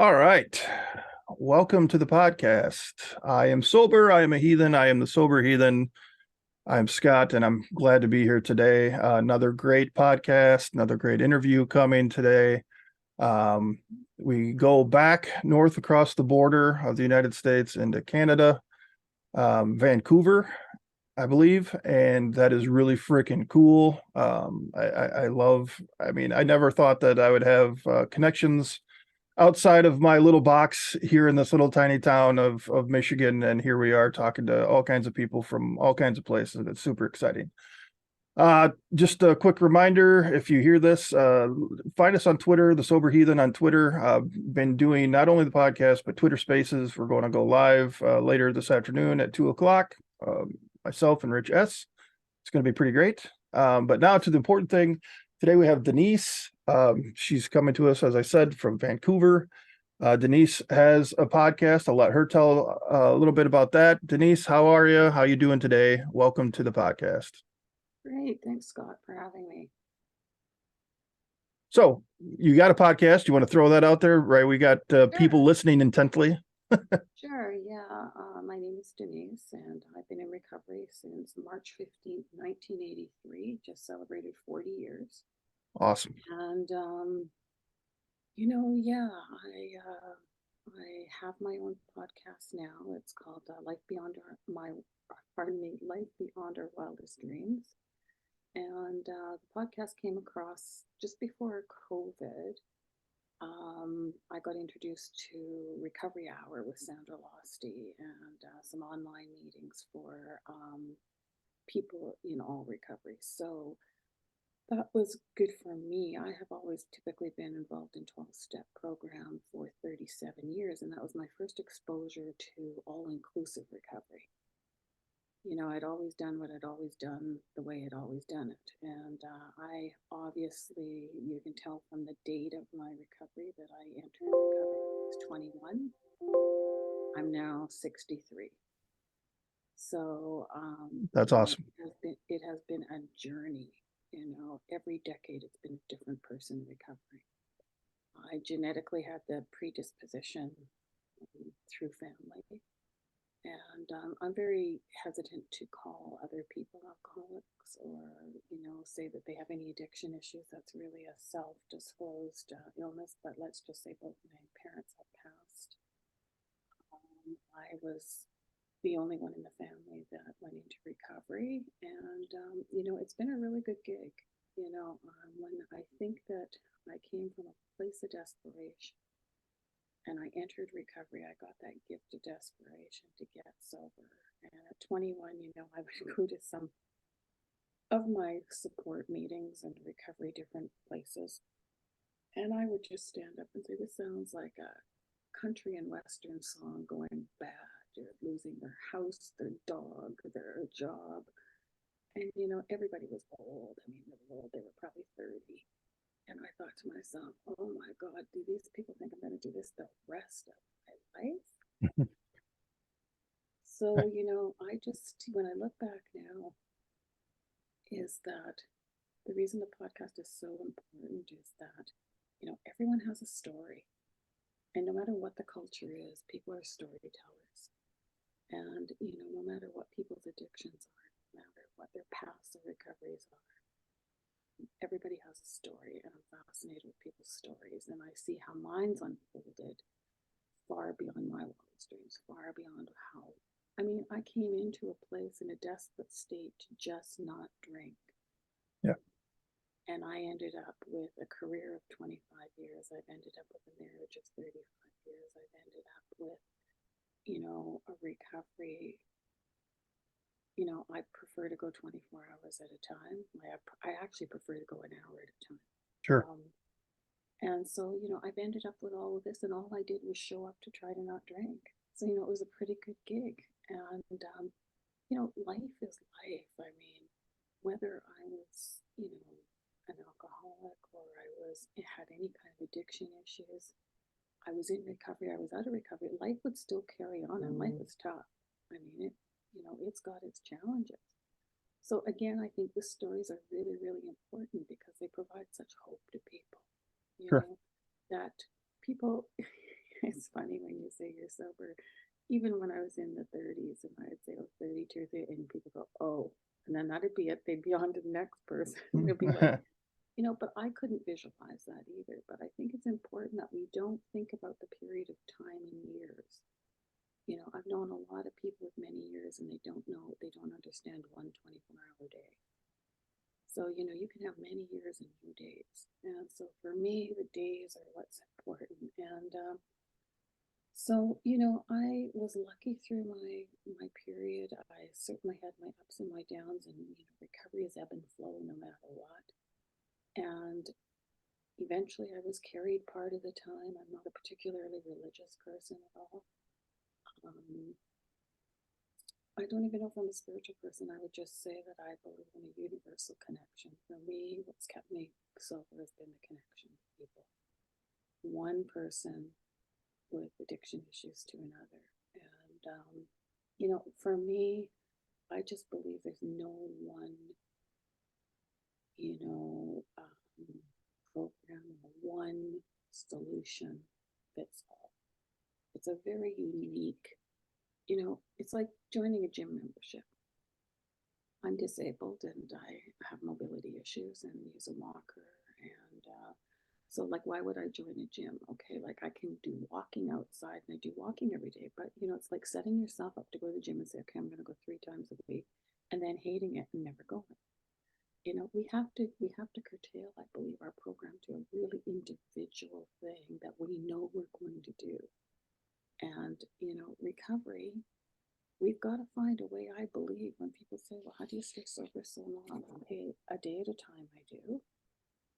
All right. Welcome to the podcast. I am sober. I am a heathen. I am the sober heathen. I'm Scott, and I'm glad to be here today. Another great podcast, another great interview coming today. Um, we go back north across the border of the United States into Canada, Vancouver, I believe, and that is really freaking cool. I love, I mean, I never thought that I would have connections outside of my little box here in this little tiny town of Michigan, and here we are talking to all kinds of people from all kinds of places. It's super exciting. Just a quick reminder, if you hear this, find us on Twitter, the Sober Heathen on Twitter. Been doing not only the podcast, but Twitter Spaces. We're going to go live later this afternoon at 2 o'clock. Myself and Rich S. It's going to be pretty great. But now to the important thing. Today we have Denise. She's coming to us, as I said, from Vancouver. Denise has a podcast. I'll let her tell a little bit about that. Denise, how are you? How you doing today? Welcome to the podcast. Great. Thanks, Scott, for having me. So you got a podcast. You want to throw that out there, right? We got people listening intently. Sure. Yeah. My name is Denise, and I've been in recovery since March 15th, 1983. Just celebrated 40 years. Awesome. And, yeah, I have my own podcast now. It's called Life Beyond Life Beyond Our Wildest Dreams. And the podcast came across just before COVID. I got introduced to Recovery Hour with Sandra Losty and some online meetings for people in all recovery. So that was good for me. I have always typically been involved in 12-step program for 37 years, and that was my first exposure to all-inclusive recovery. I'd always done what I'd always done the way I'd always done it. And I obviously, you can tell from the date of my recovery that I entered recovery when I was 21. I'm now 63. So that's awesome. It has been a journey. Every decade it's been a different person in recovery. I genetically had the predisposition through family. And I'm very hesitant to call other people alcoholics or, say that they have any addiction issues. That's really a self-disclosed illness. But let's just say both my parents have passed. I was the only one in the family that went into recovery. And, it's been a really good gig. When I think that I came from a place of desperation, and I entered recovery, I got that gift of desperation to get sober. And at 21, I would go to some of my support meetings and recovery different places. And I would just stand up and say, this sounds like a country and Western song going bad. They're losing their house, their dog, their job. And, everybody was old. I mean, they were old. They were probably 30. And I thought to myself, oh my God, do these people think I'm going to do this the rest of my life? So, when I look back now, is that the reason the podcast is so important is that, everyone has a story. And no matter what the culture is, people are storytellers. And, no matter what people's addictions are, no matter what their paths or recoveries are, everybody has a story, and I'm fascinated with people's stories, and I see how mine's unfolded far beyond my wildest dreams, far beyond I came into a place in a desperate state to just not drink. Yeah. And I ended up with a career of 25 years. I've ended up with a marriage of 35 years. I've ended up with, a recovery. I prefer to go 24 hours at a time. I actually prefer to go an hour at a time. Sure. And so, I've ended up with all of this, and all I did was show up to try to not drink. So, it was a pretty good gig. And, life is life. I mean, whether I was, an alcoholic or had any kind of addiction issues, I was in recovery, I was out of recovery, life would still carry on, and life is tough. I mean, it's got its challenges. So again, I think the stories are really, really important because they provide such hope to people. Sure. That people, be on to the next person. It'll be like, but I couldn't visualize that either. But I think it's important that we don't think about the period of time in years. I've known a lot of people with many years and they don't understand one 24-hour day. So, you can have many years and few days. And so for me, the days are what's important. And so, I was lucky through my period. I certainly had my ups and my downs, and recovery is ebb and flow no matter what. And eventually I was carried part of the time. I'm not a particularly religious person at all. I don't even know if I'm a spiritual person. I would just say that I believe in a universal connection. For me, what's kept me sober has been the connection with people. One person with addiction issues to another. And, for me, I just believe there's no one, program or one solution fits all. It's a very unique, it's like joining a gym membership. I'm disabled and I have mobility issues and use a walker. And so, like, why would I join a gym? Okay, like I can do walking outside and I do walking every day. But, it's like setting yourself up to go to the gym and say, okay, I'm going to go 3 times a week and then hating it and never going. We have to curtail, I believe, our program to a really individual thing that we know we're going to do. And, recovery, we've got to find a way, I believe, when people say, well, how do you stay sober so long? Okay, a day at a time I do.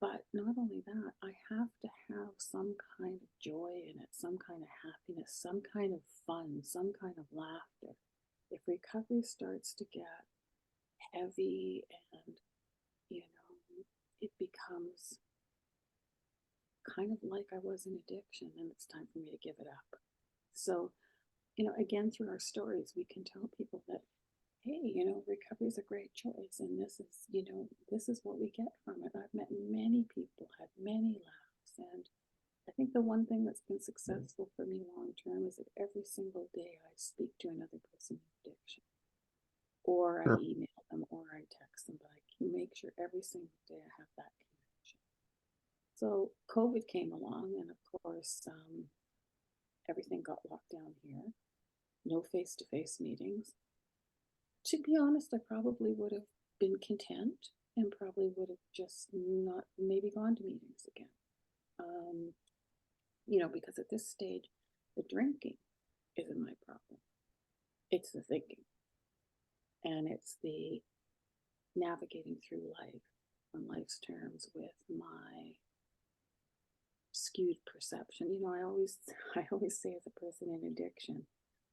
But not only that, I have to have some kind of joy in it, some kind of happiness, some kind of fun, some kind of laughter. If recovery starts to get heavy and, it becomes kind of like I was in addiction, then it's time for me to give it up. So, again, through our stories, we can tell people that, hey, recovery is a great choice. And this is what we get from it. I've met many people, had many laughs. And I think the one thing that's been successful for me long term is that every single day I speak to another person with addiction. Or I email them or I text them, but I can make sure every single day I have that connection. So COVID came along, and of course, everything got locked down here. No face-to-face meetings. To be honest, I probably would have been content and probably would have just not maybe gone to meetings again. Because at this stage, the drinking isn't my problem. It's the thinking. And it's the navigating through life on life's terms with my skewed perception. I always say, as a person in addiction,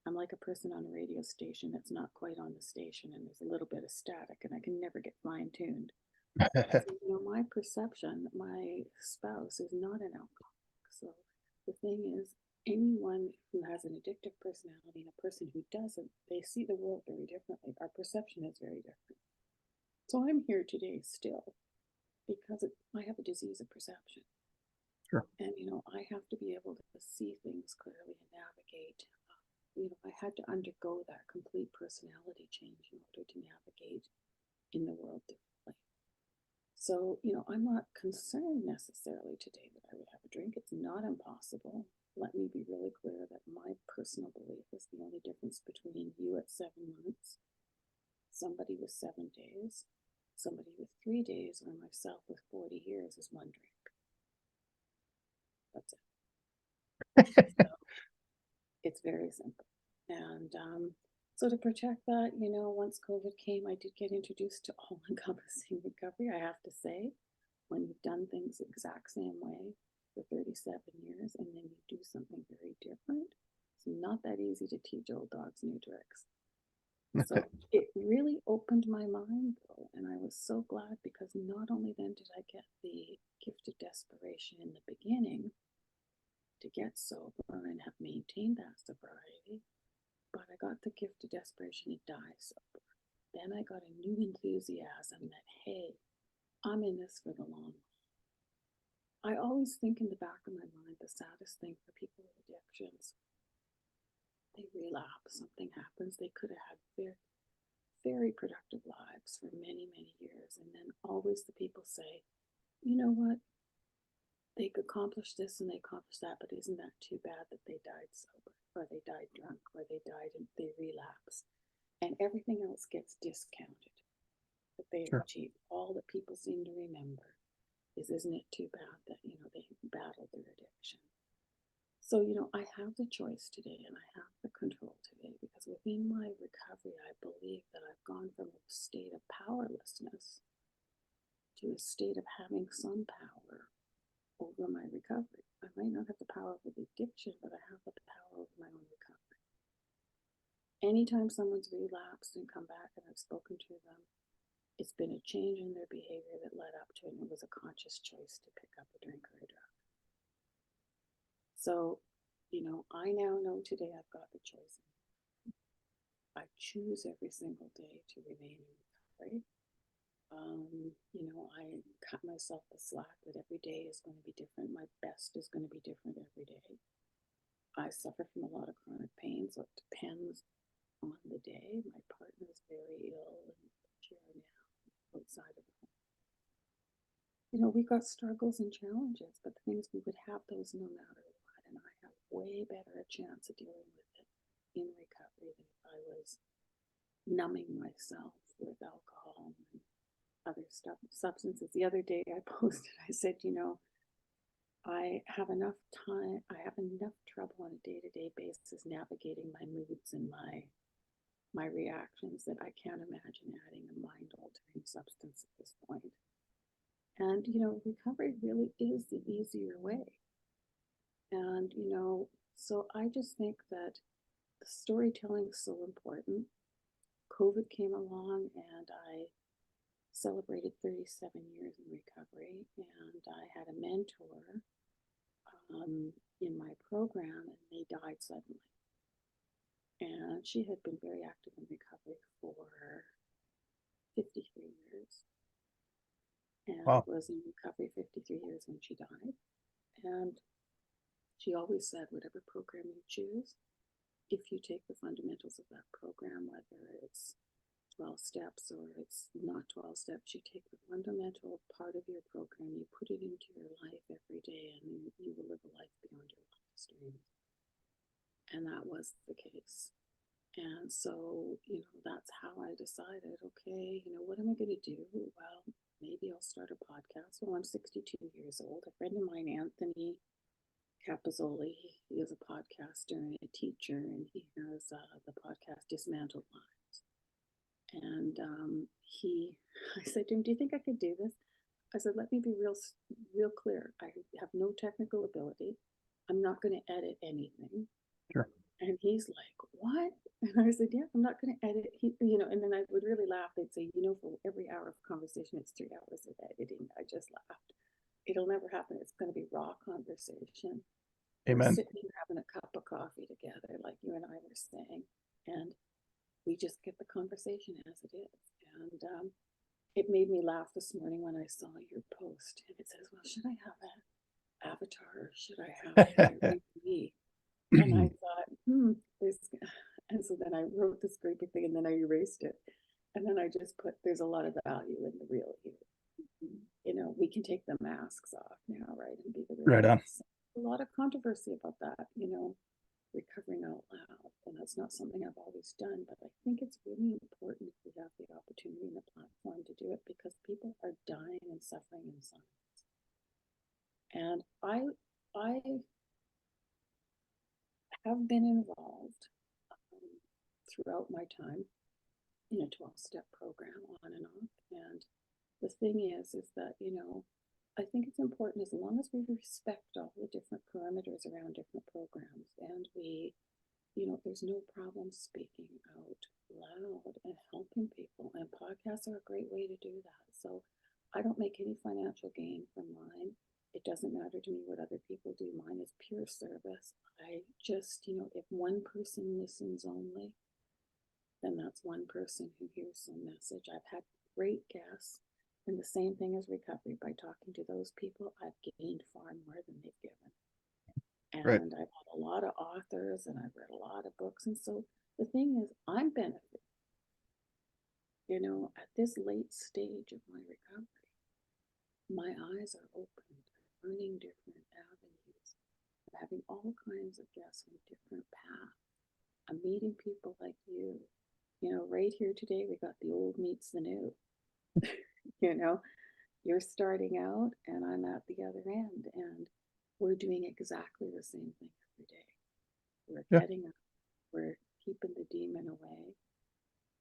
I'm like a person on a radio station that's not quite on the station and there's a little bit of static and I can never get fine-tuned. So, my perception, my spouse is not an alcoholic. So the thing is, anyone who has an addictive personality and a person who doesn't, they see the world very differently. Our perception is very different. So I'm here today still because I have a disease of perception. Sure. And, I have to be able to see things clearly and navigate. I had to undergo that complete personality change in order to navigate in the world differently. So, I'm not concerned necessarily today that I would have a drink. It's not impossible. Let me be really clear that my personal belief is the only difference between you at 7 months, somebody with 7 days, somebody with 3 days, or myself with 40 years is one drink. That's it. So it's very simple. And so to protect that, once COVID came, I did get introduced to all-encompassing recovery, I have to say. When you've done things the exact same way for 37 years and then you do something very different, it's not that easy to teach old dogs new tricks. So it really opened my mind, though, and I was so glad because not only then did I get the gift of desperation in the beginning to get sober and have maintained that sobriety, but I got the gift of desperation to die sober. Then I got a new enthusiasm that, hey, I'm in this for the long haul. I always think in the back of my mind, the saddest thing for people with addictions, they relapse, something happens. They could have had very productive lives for many, many years. And then always the people say, you know what? They accomplished this and they accomplished that, but isn't that too bad that they died sober, or they died drunk, or they died and they relapsed? And everything else gets discounted that they have Sure. achieved. All that people seem to remember is, isn't it too bad that, they battled their addiction? So, I have the choice today and I have the control today, because within my recovery, I believe that I've gone from a state of powerlessness to a state of having some power over my recovery. I might not have the power over the addiction, but I have the power over my own recovery. Anytime someone's relapsed and come back and I've spoken to them, it's been a change in their behavior that led up to it, and it was a conscious choice to pick up a drink or a drug. So, I now know today I've got the choice. I choose every single day to remain in recovery. I cut myself the slack that every day is going to be different. My best is going to be different every day. I suffer from a lot of chronic pain, so it depends on the day. My partner is very ill and here now outside of home. We got struggles and challenges, but the thing is, we would have those no matter what. And I have way better a chance of dealing with it in recovery than if I was numbing myself with alcohol and other substances. The other day I posted, I said, I have enough trouble on a day-to-day basis navigating my moods and my reactions that I can't imagine adding a mind-altering substance at this point. And, recovery really is the easier way. And, so I just think that storytelling is so important. COVID came along and I celebrated 37 years in recovery, and I had a mentor in my program, and they died suddenly. And she had been very active in recovery for 53 years. And Wow. was in recovery 53 years when she died. And she always said, whatever program you choose, if you take the fundamentals of that program, whether it's 12 steps or it's not 12 steps, you take the fundamental part of your program, you put it into your life every day, and you will live a life beyond your wildest dreams. And that was the case. And so, that's how I decided, okay, what am I going to do? Well, maybe I'll start a podcast. Well, I'm 62 years old. A friend of mine, Anthony Capozzoli, he is a podcaster and a teacher, and he has the podcast Dismantled Lives. And I said to him, do you think I could do this? I said, let me be real clear. I have no technical ability. I'm not going to edit anything. Sure. And he's like, what? And I said, yeah, I'm not going to edit. And then I would really laugh. They'd say, for every hour of conversation, it's 3 hours of editing. I just laughed. It'll never happen. It's going to be raw conversation. Amen. We're sitting here having a cup of coffee together, like you and I were saying. And we just get the conversation as it is. And it made me laugh this morning when I saw your post. And it says, well, should I have an avatar or should I have me? And I thought, and so then I wrote this great big thing, and then I erased it. And then I just put, there's a lot of value in the real you. We can take the masks off now, right? And be the real. Right on. A lot of controversy about that, recovering out loud. And that's not something I've always done, but I think it's really important if we have the opportunity and the platform to do it, because people are dying and suffering in silence. And I have been involved throughout my time in a 12-step program on and off. And the thing is that, I think it's important, as long as we respect all the different parameters around different programs, and we, there's no problem speaking out loud and helping people. And podcasts are a great way to do that. So I don't make any financial gain from mine. It doesn't matter to me what other people do. Mine is pure service. I just, if one person listens only, then that's one person who hears the message. I've had great guests, and the same thing as recovery. By talking to those people, I've gained far more than they've given. And Right. I've had a lot of authors, and I've read a lot of books. And so the thing is, I'm benefiting. You know, at this late stage of my recovery, my eyes are opened. I'm learning different avenues. I'm having all kinds of guests on different paths. I'm meeting people like you. You know, right here today, we got the old meets the new. You know, you're starting out and I'm at the other end, and we're doing exactly the same thing every day. We're Yeah, getting up, we're keeping the demon away,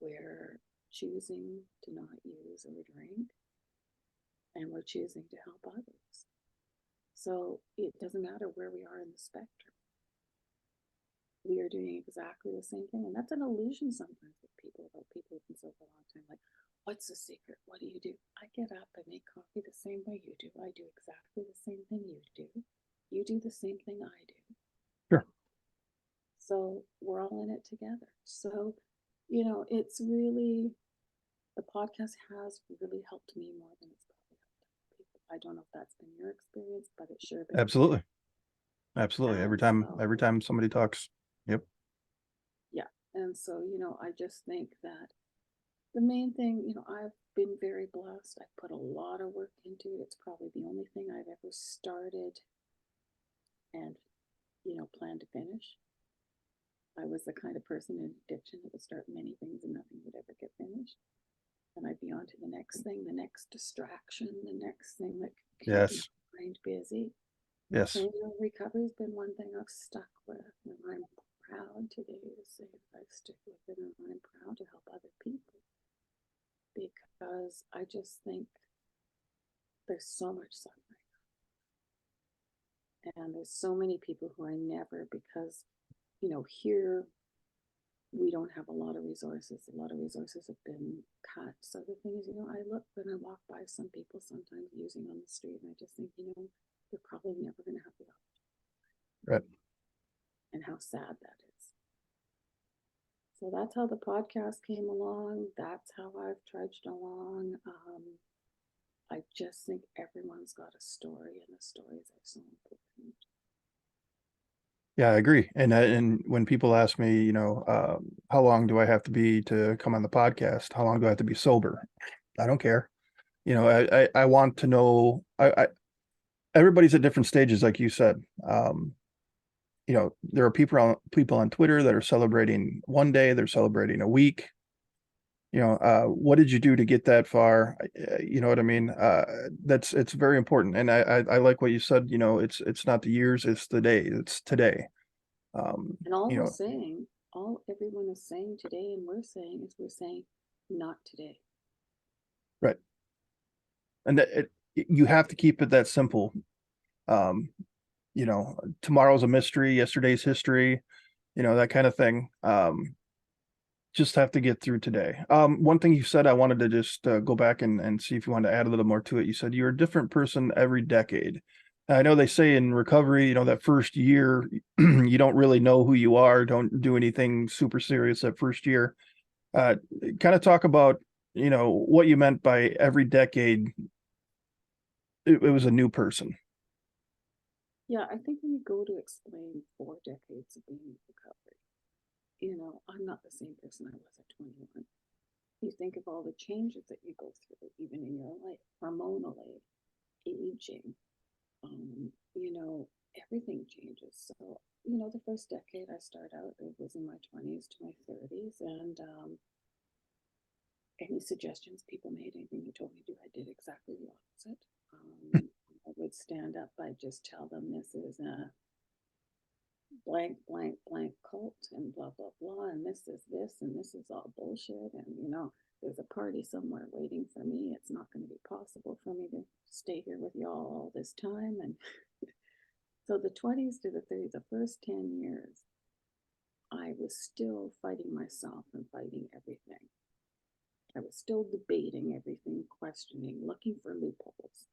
we're choosing to not use or drink, and we're choosing to help others. So it doesn't matter where we are in the spectrum. We are doing exactly the same thing. And that's an illusion sometimes with people, about people who've been sober a long time. Like, what's the secret? What do you do? I get up, I make coffee the same way you do. I do exactly the same thing you do. You do the same thing I do. sure. So we're all in it together. So, you know, it's really, the podcast has really helped me more than it's probably helped people. I don't know if that's been your experience, but it sure been mine. Absolutely. Absolutely. And Every so, time somebody talks. Yep. yeah. And so, you know, I just think that the main thing, you know, I've been very blessed. I put a lot of work into it. It's probably the only thing I've ever started and, you know, planned to finish. I was the kind of person in addiction that would start many things and nothing would ever get finished. And I'd be on to the next thing, the next distraction, the next thing that could keep my Yes. mind busy. Yes. And, you know, recovery's been one thing I've stuck with. And I'm proud today to say that I've stuck with it, and I'm proud to help other people, because I just think there's so much suffering, and there's so many people who I never, because, you know, here we don't have a lot of resources. A lot of resources have been cut. So the thing is, you know, I look when I walk by some people sometimes using on the street, and I just think, you know, they're probably never going to have the option, Right. and how sad that is. So that's how the podcast came along. That's how I've trudged along. I just think everyone's got a story, and the stories are so important. Yeah, I agree. And when people ask me, how long do I have to be to come on the podcast? How long do I have to be sober? I don't care. I want to know. Everybody's at different stages, like you said. There are people on Twitter that are celebrating one day, they're celebrating a week. What did you do to get that far? You know what I mean? It's very important. And I like what you said. It's not the years, it's the day, it's today. And all You we're know, saying, all everyone is saying today, and we're saying, is we're saying, not today. right. And you have to keep it that simple. Um, Tomorrow's a mystery, yesterday's history, that kind of thing. Just have to get through today. One thing you said, I wanted to just go back and see if you wanted to add a little more to it. You said you're a different person every decade. I know they say in recovery, that first year, you don't really know who you are. Don't do anything super serious that first year. Uh, Kind of talk about, what you meant by every decade. It was a new person. Yeah, I think when you go to explain 4 decades of being in recovery, you know, I'm not the same person I was at 21. You think of all the changes that you go through, even in your life, hormonally, aging, you know, everything changes. So, you know, the first decade I started out, it was in my 20s to my 30s. And any suggestions people made, anything you told me to do, I did exactly the opposite. I would stand up, I'd just tell them this is a blank, blank, blank cult, and blah, blah, blah, and this, and this is all bullshit. And, you know, there's a party somewhere waiting for me. It's not going to be possible for me to stay here with y'all all this time. And so the 20s to the 30s, the first 10 years, I was still fighting myself and fighting everything. I was still debating everything, questioning, looking for loopholes,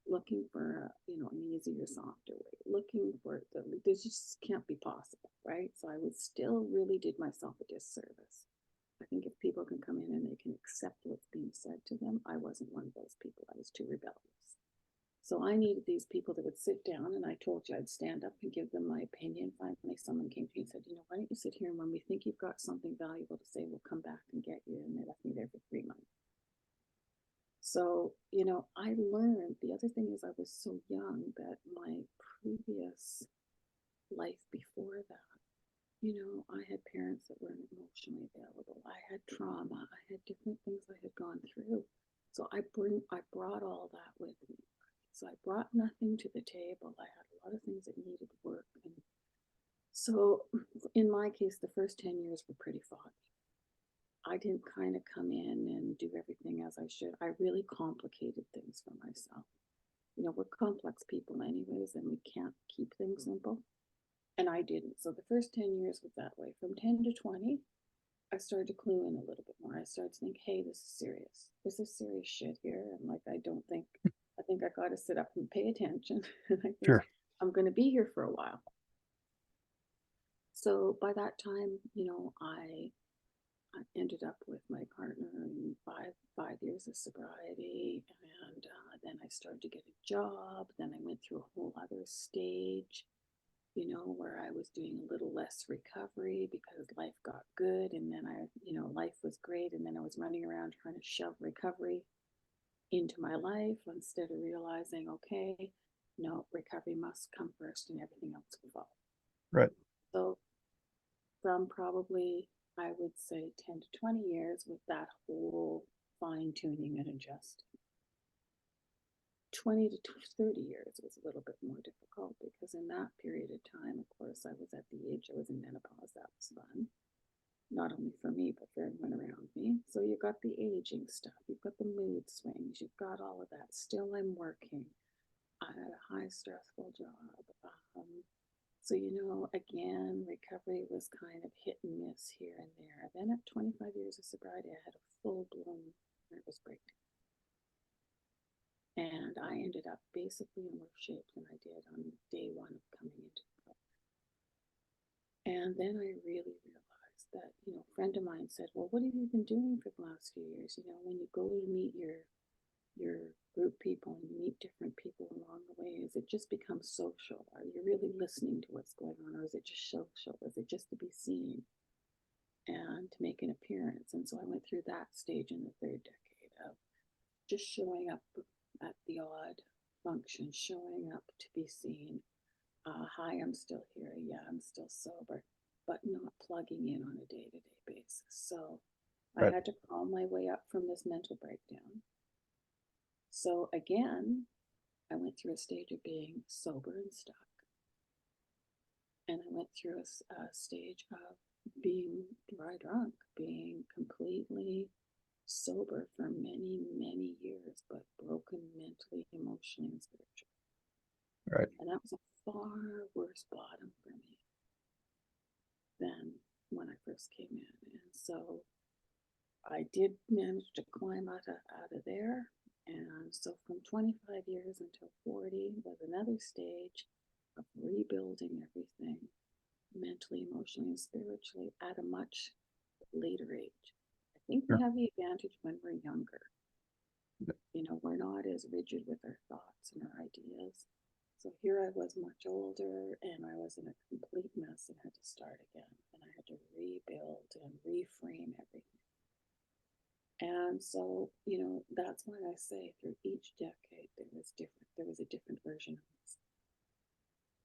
looking for you know, an easier, softer way, looking for this just can't be possible, right? So I would still really did myself a disservice. I think if people can come in and they can accept what's being said to them, I wasn't one of those people. I was too rebellious. So I needed these people that would sit down, and I told you I'd stand up and give them my opinion. Finally, someone came to me and said, why don't you sit here, and when we think you've got something valuable to say, we'll come back and get you. And they left me there for 3 months. So, I learned, the other thing is I was so young that my previous life before that, I had parents that weren't emotionally available. I had trauma. I had different things I had gone through. So I brought all that with me. So I brought nothing to the table. I had a lot of things that needed work. And so in my case, the first 10 years were pretty foggy. I didn't kind of come in and do everything as I should. I really complicated things for myself. We're complex people anyways, and we can't keep things simple. And I didn't. So the first 10 years was that way. From 10 to 20, I started to clue in a little bit more. I started to think, hey, this is serious. This is serious shit here. And I think I got to sit up and pay attention. And I think Sure. I'm going to be here for a while. So by that time, I ended up with my partner in five years of sobriety. And then I started to get a job. Then I went through a whole other stage, where I was doing a little less recovery because life got good. And then life was great. And then I was running around trying to shove recovery into my life instead of realizing, okay, no, recovery must come first and everything else will follow. Right. So from probably, I would say 10 to 20 years with that whole fine tuning and adjusting. 20 to 30 years was a little bit more difficult because in that period of time, of course, I was at the age I was in menopause. That was fun. Not only for me, but for everyone around me. So you got the aging stuff, you've got the mood swings, you've got all of that. Still, I'm working. I had a high stressful job. So, again, recovery was kind of hit and miss here and there. Then at 25 years of sobriety, I had a full-blown nervous breakdown. And I ended up basically in worse shape than I did on day one of coming into the program. And then I really realized that, a friend of mine said, well, what have you been doing for the last few years? When you go to meet your group people and you meet different people along the way, is it just become social? Are you really listening to what's going on? Or is it just social? Is it just to be seen and to make an appearance? And so I went through that stage in the third decade of just showing up at the odd function, showing up to be seen. Hi, I'm still here. Yeah, I'm still sober, but not plugging in on a day-to-day basis. So I had to crawl my way up from this mental breakdown. So again, I went through a stage of being sober and stuck. And I went through a stage of being dry drunk, being completely sober for many, many years, but broken mentally, emotionally, and spiritually. Right. And that was a far worse bottom for me than when I first came in. And so I did manage to climb out of there. And so from 25 years until 40 was another stage of rebuilding everything mentally, emotionally, and spiritually at a much later age. I think we have the advantage when we're younger. We're not as rigid with our thoughts and our ideas. So here I was much older and I was in a complete mess and had to start again. And I had to rebuild and reframe everything. And so, that's why I say through each decade, there was a different version of this.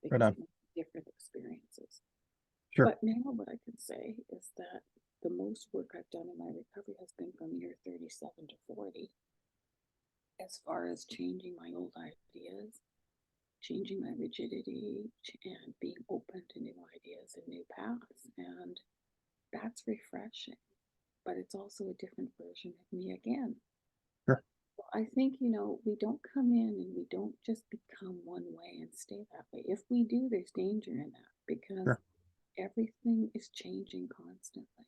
Because different experiences. Sure. But now what I can say is that the most work I've done in my recovery has been from year 37 to 40. As far as changing my old ideas, changing my rigidity, and being open to new ideas and new paths. And that's refreshing. But it's also a different version of me again. Sure. I think, we don't come in and we don't just become one way and stay that way. If we do, there's danger in that because everything is changing constantly.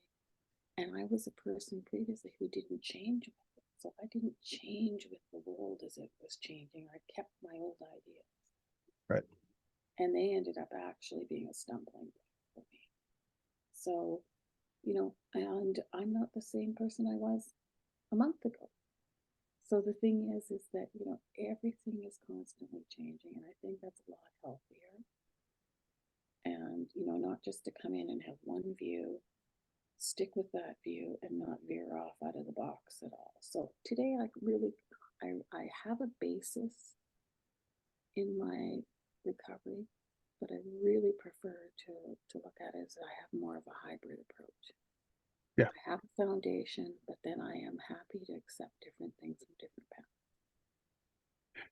And I was a person previously who didn't change with it. So I didn't change with the world as it was changing. I kept my old ideas. Right. And they ended up actually being a stumbling block for me. So, and I'm not the same person I was a month ago. So the thing is that, you know, everything is constantly changing, and I think that's a lot healthier. And, you know, not just to come in and have one view, stick with that view and not veer off out of the box at all. So today I have a basis in my recovery, but I really prefer to look at it as I have more of a hybrid approach. Yeah. I have a foundation, but then I am happy to accept different things from different paths.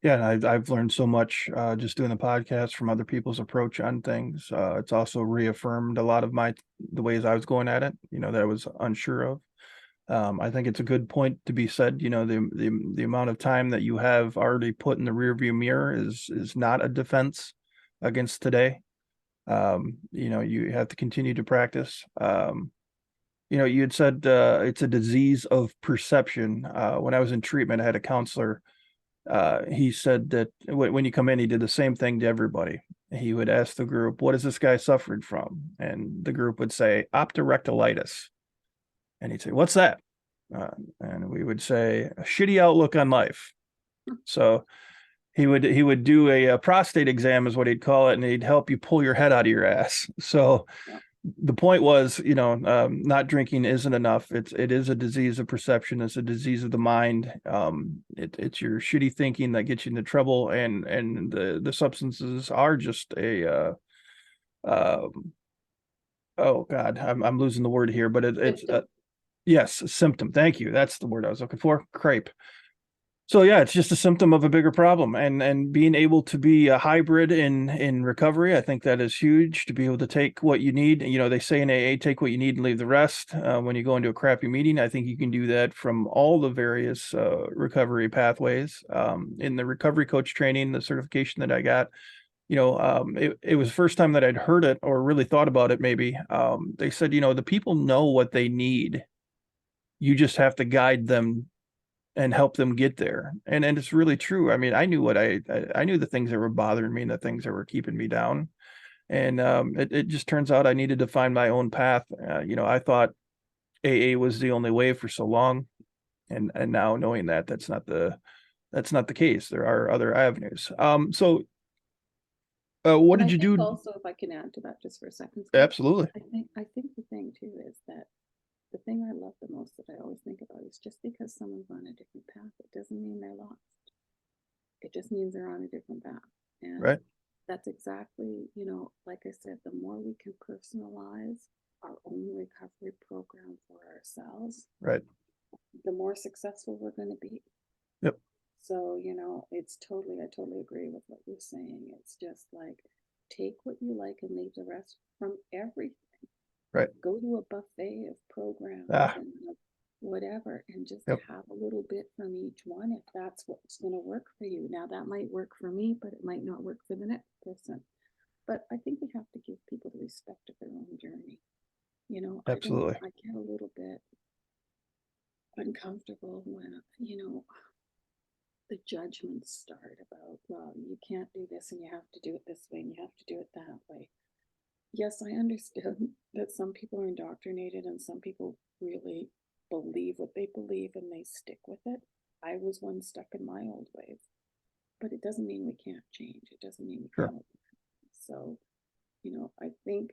Yeah, and I've learned so much just doing the podcast from other people's approach on things. It's also reaffirmed a lot of the ways I was going at it, you know, that I was unsure of. I think it's a good point to be said, you know, the amount of time that you have already put in the rearview mirror is not a defense against today. You know, you have to continue to practice. You know, you had said it's a disease of perception. When I was in treatment, I had a counselor. He said that when you come in, he did the same thing to everybody. He would ask the group, "What is this guy suffering from?" And the group would say, "Optorectalitis." And he'd say, "What's that?" And we would say, "A shitty outlook on life." So he would do a prostate exam, is what he'd call it, and he'd help you pull your head out of your ass. So Yeah. the point was, you know, not drinking isn't enough. It is a disease of perception. It's a disease of the mind. It's your shitty thinking that gets you into trouble, and the substances are just a oh God, I'm losing the word here, but it's yes, a symptom. Thank you. That's the word I was looking for. Crepe. So yeah, it's just a symptom of a bigger problem, and being able to be a hybrid in recovery, I think that is huge. To be able to take what you need, you know, they say in AA, take what you need and leave the rest. When you go into a crappy meeting, I think you can do that from all the various recovery pathways. In the recovery coach training, the certification that I got, you know, it was the first time that I'd heard it or really thought about it. Maybe they said, you know, the people know what they need. You just have to guide them and help them get there. And it's really true. I mean, I knew what I knew the things that were bothering me and the things that were keeping me down. And it just turns out I needed to find my own path. You know, I thought AA was the only way for so long. And now knowing that that's not the case. There are other avenues. So what And did I you think do? also, if I can add to that just for a second, Scott, Absolutely. I think the thing too is that the thing I love the most that I always think about is just because someone's on a different path, it doesn't mean they're lost. It just means they're on a different path. And Right. that's exactly, you know, like I said, the more we can personalize our own recovery program for ourselves, Right. the more successful we're going to be. Yep. So, you know, I totally agree with what you're saying. It's just like, take what you like and leave the rest from everything. Right. Go to a buffet of programs and whatever, and just Yep. have a little bit from each one if that's what's going to work for you. Now, that might work for me, but it might not work for the next person. But I think we have to give people the respect of their own journey. You know, Absolutely. I get a little bit uncomfortable when, you know, the judgments start about, well, you can't do this and you have to do it this way and you have to do it that way. Yes, I understand that some people are indoctrinated and some people really believe what they believe and they stick with it. I was one stuck in my old ways, but it doesn't mean we can't change. It doesn't mean we Sure. can't. So, you know, I think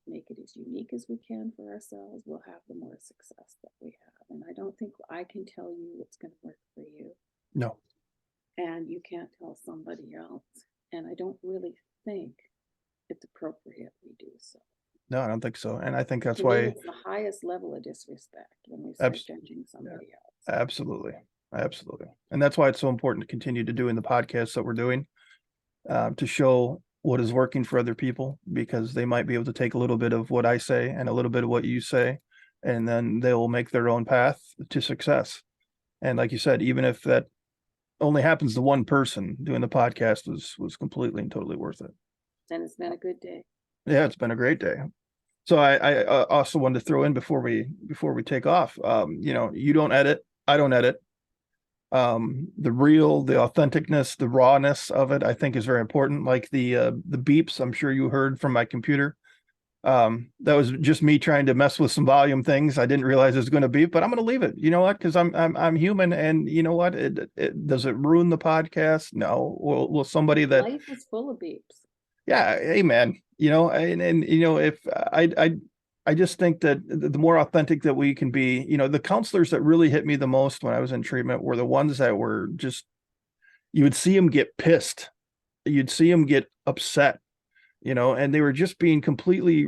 make it as unique as we can for ourselves. We'll have the more success that we have. And I don't think I can tell you what's going to work for you. No. And you can't tell somebody else. And I don't really think it's appropriate we do so. No, I don't think so. And I think that's To me, why it's the highest level of disrespect when we start judging somebody else. absolutely. Absolutely. And that's why it's so important to continue to doing the podcasts that we're doing, to show what is working for other people, because they might be able to take a little bit of what I say and a little bit of what you say, and then they will make their own path to success. And like you said, even if that only happens to one person, doing the podcast was completely and totally worth it. And it's been a good day. Yeah, it's been a great day. So I also wanted to throw in before we take off, you know, you don't edit, I don't edit. The authenticness, the rawness of it, I think is very important. Like the beeps, I'm sure you heard from my computer. That was just me trying to mess with some volume things. I didn't realize it was going to be, but I'm going to leave it. You know what? Because I'm human, and you know what? Does it ruin the podcast? No. Will somebody that? Life is full of beeps. Yeah, amen. You know, and you know, if I just think that the more authentic that we can be, you know, the counselors that really hit me the most when I was in treatment were the ones that were just, you would see them get pissed, you'd see them get upset, you know, and they were just being completely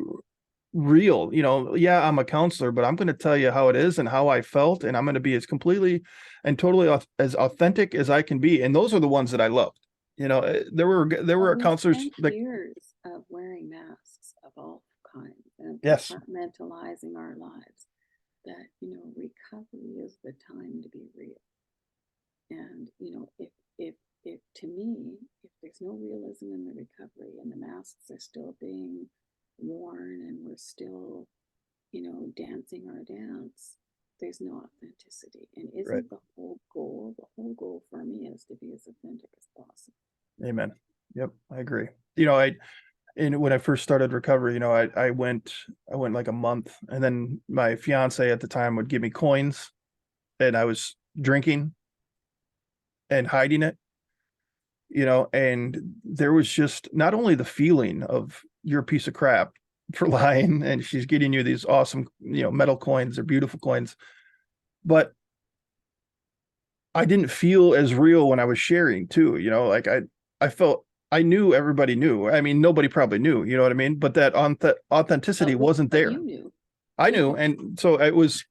real. You know, yeah, I'm a counselor, but I'm going to tell you how it is and how I felt, and I'm going to be as completely and totally as authentic as I can be. And those are the ones that I loved. You know, there were We counselors spent that, years of wearing masks of all kinds and yes, compartmentalizing our lives. That, recovery is the time to be real. And, if to me, if there's no realism in the recovery and the masks are still being worn and we're still, dancing our dance, there's no authenticity. And right. isn't the whole goal? The whole goal for me is to be as authentic as possible. Amen. Yep, I agree. You know, and when I first started recovery, you know, I went like a month, and then my fiance at the time would give me coins, and I was drinking and hiding it, you know, and there was just not only the feeling of you're a piece of crap for lying, and she's getting you these awesome, you know, metal coins or beautiful coins, but I didn't feel as real when I was sharing too, you know, like I felt, I knew everybody knew. I mean, nobody probably knew, you know what I mean? But that authenticity wasn't But there. you knew. I knew. And so it was,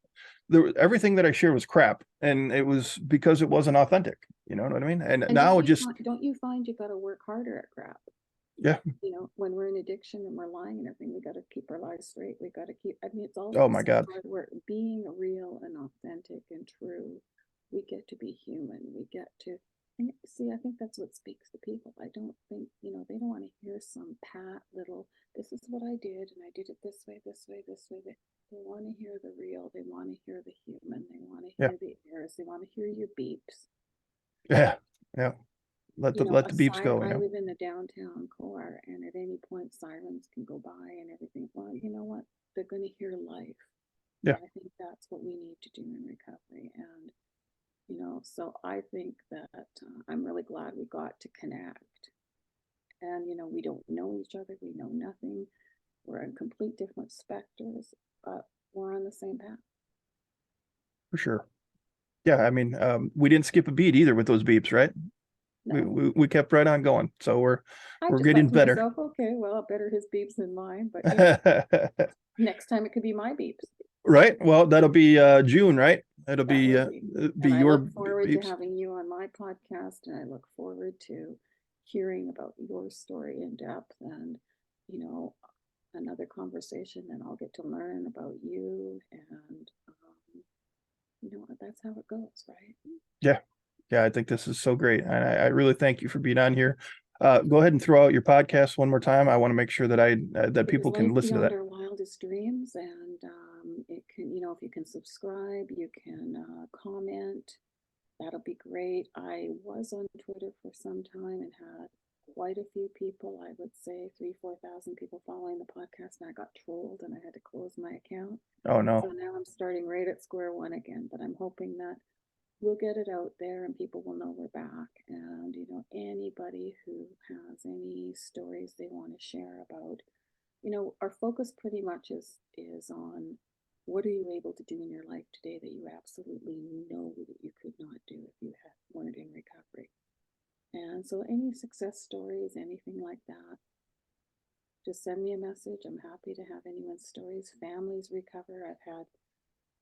everything that I shared was crap. And it was because it wasn't authentic. You know what I mean? And And now just, don't you find you got to work harder at crap? yeah. When we're in addiction and we're lying and everything, we got to keep our lives straight. We got to keep, I mean, it's all Oh the my same God. hard work. Being real and authentic and true, we get to be human. We get to, and see, I think that's what speaks to people. I don't think, they don't want to hear some pat little, this is what I did, and I did it this way, this way, this way. They want to hear the real. They want to hear the human. They want to Yeah. hear the errors. They want to hear your beeps. Yeah. Yeah. Let the beeps go, you I know? live in the downtown core, and at any point sirens can go by and everything. Well, you know what? They're going to hear life. Yeah. And I think that's what we need to do in recovery. And, so I think that I'm really glad we got to connect. And, we don't know each other. We know nothing. We're in complete different specters, but we're on the same path. For sure. Yeah. I mean, we didn't skip a beat either with those beeps, right? We, No, we, we kept right on going. So I we're just thought getting to better. myself, okay, well, better his beeps than mine. But, next time it could be my beeps. Right. Well, that'll be June, right? That'll That be will uh, be. be And I your look forward to beeps. having you on my podcast, and I look forward to hearing about your story in depth and, you know, another conversation, and I'll get to learn about you. And, that's how it goes, right? Yeah. Yeah. I think this is so great. And I really thank you for being on here. Go ahead and throw out your podcast one more time. I want to make sure that that It is people can Life listen to Beyond that. Our Wildest Dreams. And it can, if you can subscribe, you can comment. That'll be great. I was on Twitter for some time and had quite a few people, I would say 3,000-4,000 people following the podcast, and I got trolled and I had to close my account. Oh So no. now I'm starting right at square one again, but I'm hoping that we'll get it out there and people will know we're back. And, anybody who has any stories they want to share about, our focus pretty much is on what are you able to do in your life today that you absolutely know that you could not do if you weren't in recovery. And so any success stories, anything like that, just send me a message. I'm happy to have anyone's stories. Families recover. I've had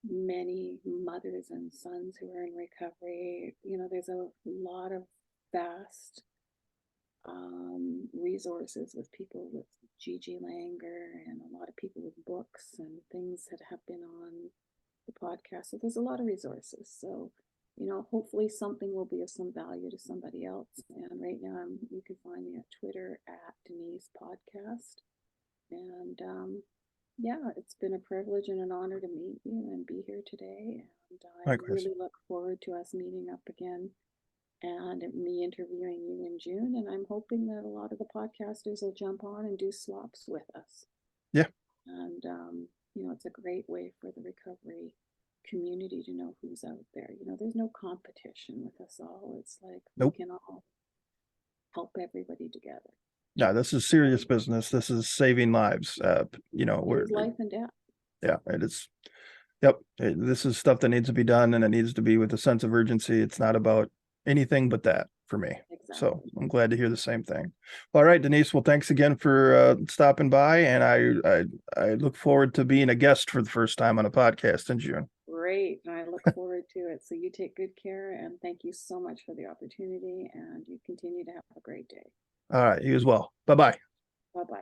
many mothers and sons who are in recovery. There's a lot of vast resources with people with Gigi Langer and a lot of people with books and things that have been on the podcast. So there's a lot of resources. So, hopefully something will be of some value to somebody else. And right now you can find me at Twitter at Denise Podcast. And yeah, it's been a privilege and an honor to meet you and be here today. And I Likewise. really look forward to us meeting up again and me interviewing you in June. And I'm hoping that a lot of the podcasters will jump on and do swaps with us. Yeah. And, it's a great way for the recovery community to know who's out there. There's no competition with us all. It's like Nope. we can all help everybody together. Yeah, this is serious business. This is saving lives. It's life and death. Yeah, it is. Yep. This is stuff that needs to be done, and it needs to be with a sense of urgency. It's not about anything but that for me. Exactly. So I'm glad to hear the same thing. All right, Denise. Well, thanks again for stopping by, and I look forward to being a guest for the first time on a podcast in June. Great. And I look forward to it. So you take good care, and thank you so much for the opportunity, and you continue to have a great day. All right, you as well. Bye-bye. Bye-bye.